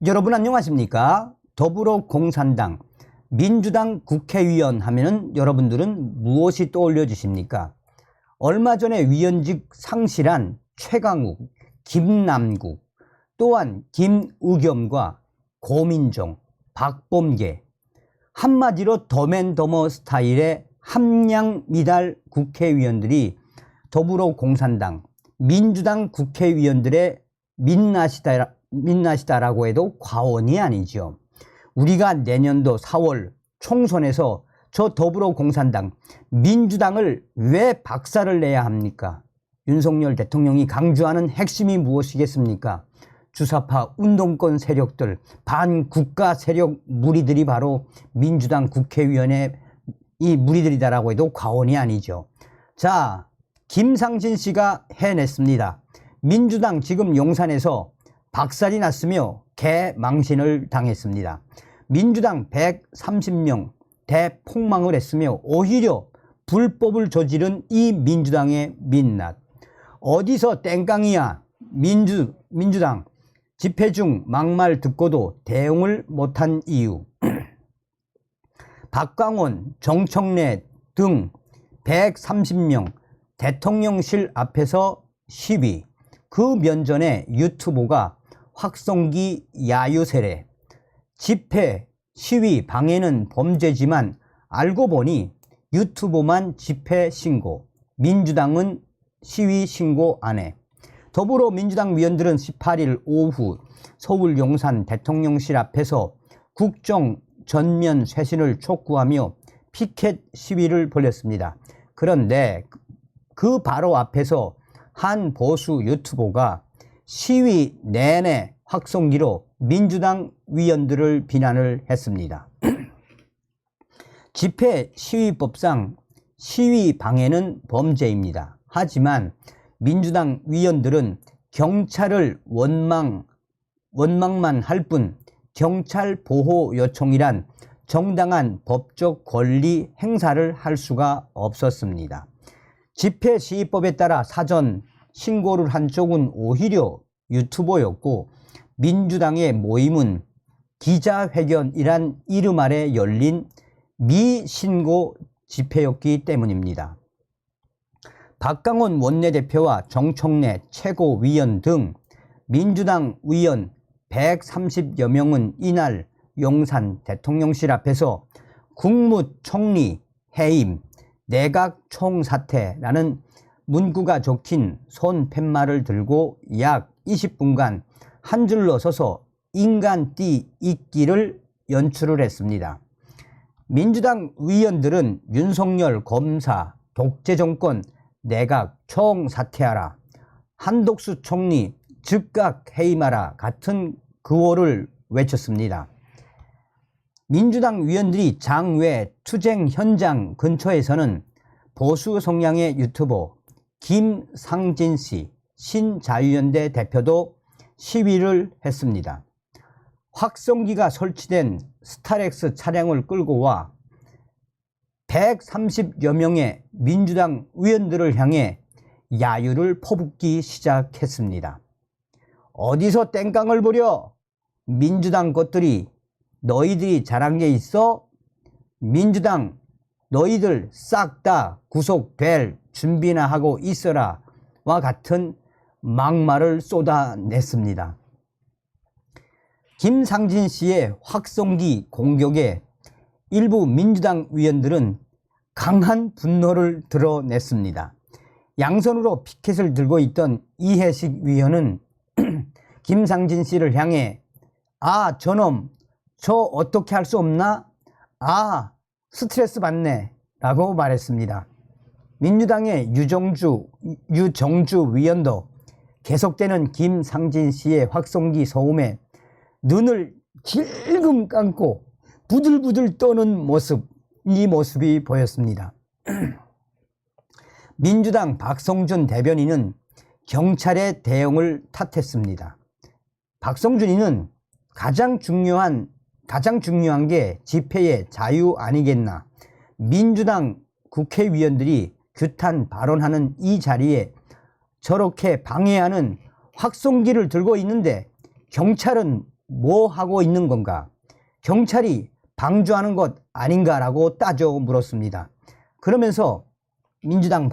여러분 안녕하십니까? 더불어공산당, 민주당 국회의원 하면은 여러분들은 무엇이 떠올려 주십니까? 얼마 전에 위원직 상실한 최강욱, 김남국, 또한 김의겸과 고민정, 박범계, 한마디로 더맨더머 스타일의 함량미달 국회의원들이 더불어공산당, 민주당 국회의원들의 민낯이다라고 해도 과언이 아니죠. 우리가 내년도 4월 총선에서 저 더불어공산당, 민주당을 왜 박살을 내야 합니까? 윤석열 대통령이 강조하는 핵심이 무엇이겠습니까? 주사파 운동권 세력들, 반국가 세력 무리들이 바로 민주당 국회의원의 이 무리들이다라고 해도 과언이 아니죠. 자, 김상진 씨가 해냈습니다. 민주당 지금 용산에서 박살이 났으며 개망신을 당했습니다. 민주당 130명 대폭망을 했으며 오히려 불법을 저지른 이 민주당의 민낯. 어디서 땡깡이야 민주당 집회 중 막말 듣고도 대응을 못한 이유. 박광원, 정청래 등 130명 대통령실 앞에서 시위. 그 면전에 유튜브가 확성기 야유 세례. 집회, 시위 방해는 범죄지만 알고 보니 유튜브만 집회 신고, 민주당은 시위 신고 안 해. 더불어민주당 위원들은 18일 오후 서울 용산 대통령실 앞에서 국정 전면 쇄신을 촉구하며 피켓 시위를 벌였습니다. 그런데 그 바로 앞에서 한 보수 유튜버가 시위 내내 확성기로 민주당 위원들을 비난을 했습니다. 집회 시위법상 시위 방해는 범죄입니다. 하지만 민주당 위원들은 경찰을 원망만 할 뿐 경찰 보호 요청이란 정당한 법적 권리 행사를 할 수가 없었습니다. 집회 시위법에 따라 사전 신고를 한 쪽은 오히려 유튜버였고 민주당의 모임은 기자회견이란 이름 아래 열린 미신고 집회였기 때문입니다. 박광원 원내대표와 정청래 최고위원 등 민주당 위원 130여 명은 이날 용산 대통령실 앞에서 국무총리 해임, 내각 총사퇴라는 문구가 적힌 손 팻말을 들고 약 20분간 한 줄로 서서 인간띠 있기를 연출을 했습니다. 민주당 위원들은 윤석열 검사, 독재정권, 내각 총사퇴하라, 한독수 총리 즉각 해임하라 같은 구호를 외쳤습니다. 민주당 위원들이 장외 투쟁 현장 근처에서는 보수 성향의 유튜버 김상진 씨, 신자유연대 대표도 시위를 했습니다. 확성기가 설치된 스타렉스 차량을 끌고 와 130여 명의 민주당 위원들을 향해 야유를 퍼붓기 시작했습니다. 어디서 땡깡을 부려? 민주당 것들이 너희들이 잘한 게 있어? 민주당 너희들 싹 다 구속될 준비나 하고 있어라 와 같은 막말을 쏟아냈습니다. 김상진 씨의 확성기 공격에 일부 민주당 위원들은 강한 분노를 드러냈습니다. 양손으로 피켓을 들고 있던 이해식 위원은 김상진 씨를 향해 아 저놈 저 어떻게 할 수 없나? 아 스트레스 받네 라고 말했습니다. 민주당의 유정주 위원도 계속되는 김상진 씨의 확성기 소음에 눈을 질금 감고 부들부들 떠는 모습, 이 모습이 보였습니다. 민주당 박성준 대변인은 경찰의 대응을 탓했습니다. 박성준이는 가장 중요한 게 집회의 자유 아니겠나. 민주당 국회의원들이 규탄 발언하는 이 자리에 저렇게 방해하는 확성기를 들고 있는데 경찰은 뭐 하고 있는 건가? 경찰이 방조하는 것 아닌가라고 따져 물었습니다. 그러면서 민주당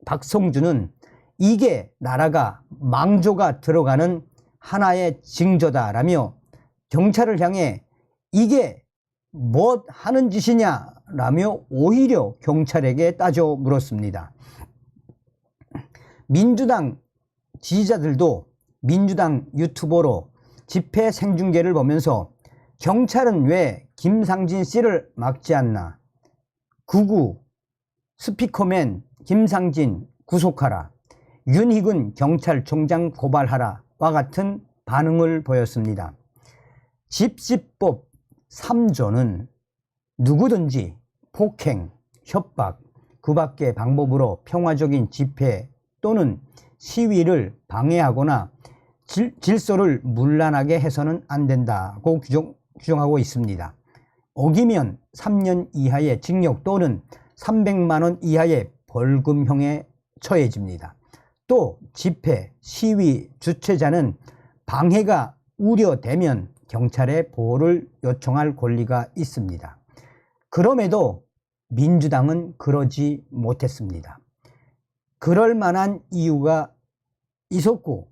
박성준은 이게 나라가 망조가 들어가는 하나의 징조다라며 경찰을 향해 이게 뭐 하는 짓이냐라며 오히려 경찰에게 따져 물었습니다. 민주당 지지자들도 민주당 유튜버로 집회 생중계를 보면서 경찰은 왜 김상진 씨를 막지 않나? 99 스피커맨 김상진 구속하라. 윤희근 경찰총장 고발하라. 와 같은 반응을 보였습니다. 집시법 3조는 누구든지 폭행, 협박, 그 밖의 방법으로 평화적인 집회 또는 시위를 방해하거나 질서를 문란하게 해서는 안 된다고 규정하고 있습니다. 어기면 3년 이하의 징역 또는 300만 원 이하의 벌금형에 처해집니다. 또 집회, 시위 주최자는 방해가 우려되면 경찰의 보호를 요청할 권리가 있습니다. 그럼에도 민주당은 그러지 못했습니다. 그럴 만한 이유가 있었고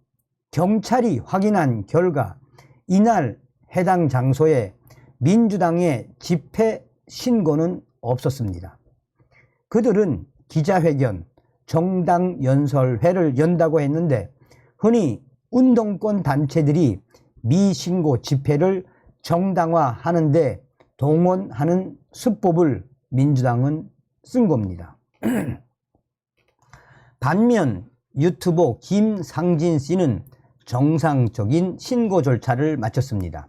경찰이 확인한 결과 이날 해당 장소에 민주당의 집회 신고는 없었습니다. 그들은 기자회견, 정당 연설회를 연다고 했는데 흔히 운동권 단체들이 미신고 집회를 정당화하는데 동원하는 수법을 민주당은 쓴 겁니다. 반면 유튜버 김상진 씨는 정상적인 신고 절차를 마쳤습니다.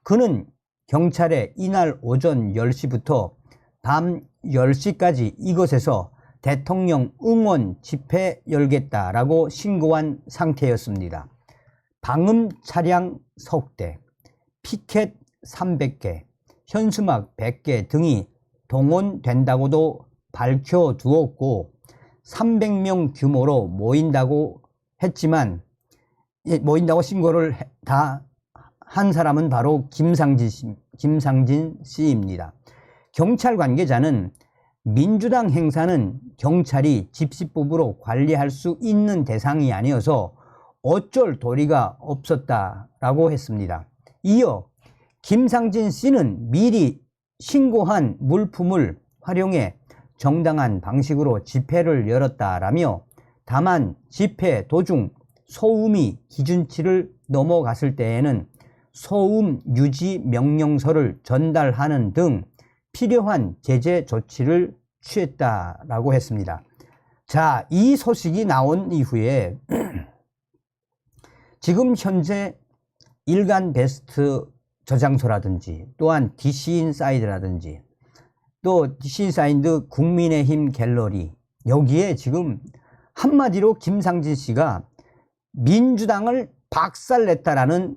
그는 경찰에 이날 오전 10시부터 밤 10시까지 이곳에서 대통령 응원 집회 열겠다라고 신고한 상태였습니다. 방음 차량 석대, 피켓 300개, 현수막 100개 등이 동원된다고도 밝혀두었고 300명 규모로 모인다고 했지만 모인다고 신고를 다 한 사람은 바로 김상진 씨입니다. 경찰 관계자는 민주당 행사는 경찰이 집시법으로 관리할 수 있는 대상이 아니어서 어쩔 도리가 없었다라고 했습니다. 이어 김상진 씨는 미리 신고한 물품을 활용해 정당한 방식으로 집회를 열었다라며 다만 집회 도중 소음이 기준치를 넘어갔을 때에는 소음 유지 명령서를 전달하는 등 필요한 제재 조치를 취했다라고 했습니다. 자, 이 소식이 나온 이후에 지금 현재 일간 베스트 저장소라든지 또한 DC인사이드라든지 또 DC인사이드 국민의힘 갤러리 여기에 지금 한마디로 김상진 씨가 민주당을 박살냈다라는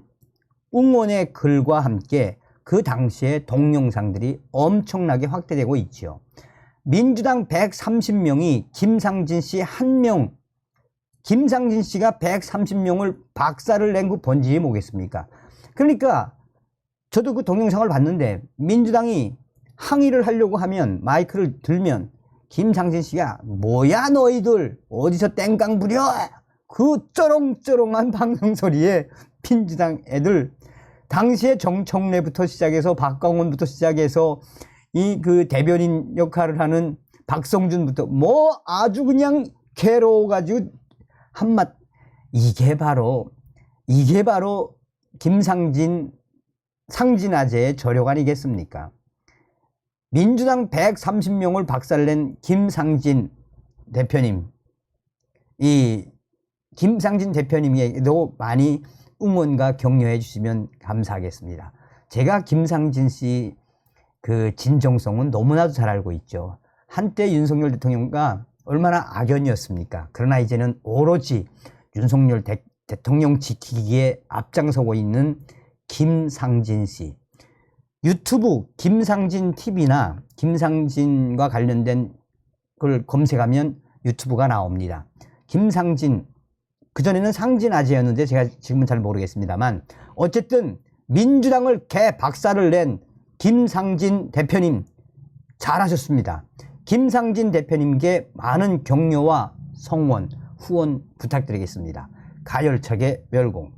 응원의 글과 함께 그 당시에 동영상들이 엄청나게 확대되고 있죠. 민주당 130명이 김상진 씨 1명, 김상진 씨가 130명을 박살을 낸 그 본질이 뭐겠습니까? 그러니까 저도 그 동영상을 봤는데 민주당이 항의를 하려고 하면 마이크를 들면 김상진 씨가 뭐야 너희들 어디서 땡깡 부려? 그 쩌렁쩌렁한 방송 소리에 민주당 애들 당시에 정청래부터 시작해서 박광원부터 시작해서 이 그 대변인 역할을 하는 박성준부터 뭐 아주 그냥 괴로워가지고 한맛 이게 바로 김상진 상진아재의 저력 아니겠습니까? 민주당 130명을 박살낸 김상진 대표님, 이 김상진 대표님에게도 많이 응원과 격려해 주시면 감사하겠습니다. 제가 김상진 씨 그 진정성은 너무나도 잘 알고 있죠. 한때 윤석열 대통령과 얼마나 악연이었습니까? 그러나 이제는 오로지 윤석열 대통령 지키기에 앞장서고 있는 김상진 씨. 유튜브 김상진 TV나 김상진과 관련된 걸 검색하면 유튜브가 나옵니다. 김상진, 그전에는 상진아재였는데 제가 지금은 잘 모르겠습니다만 어쨌든 민주당을 개박살을 낸 김상진 대표님 잘하셨습니다. 김상진 대표님께 많은 격려와 성원, 후원 부탁드리겠습니다. 가열차게 멸공.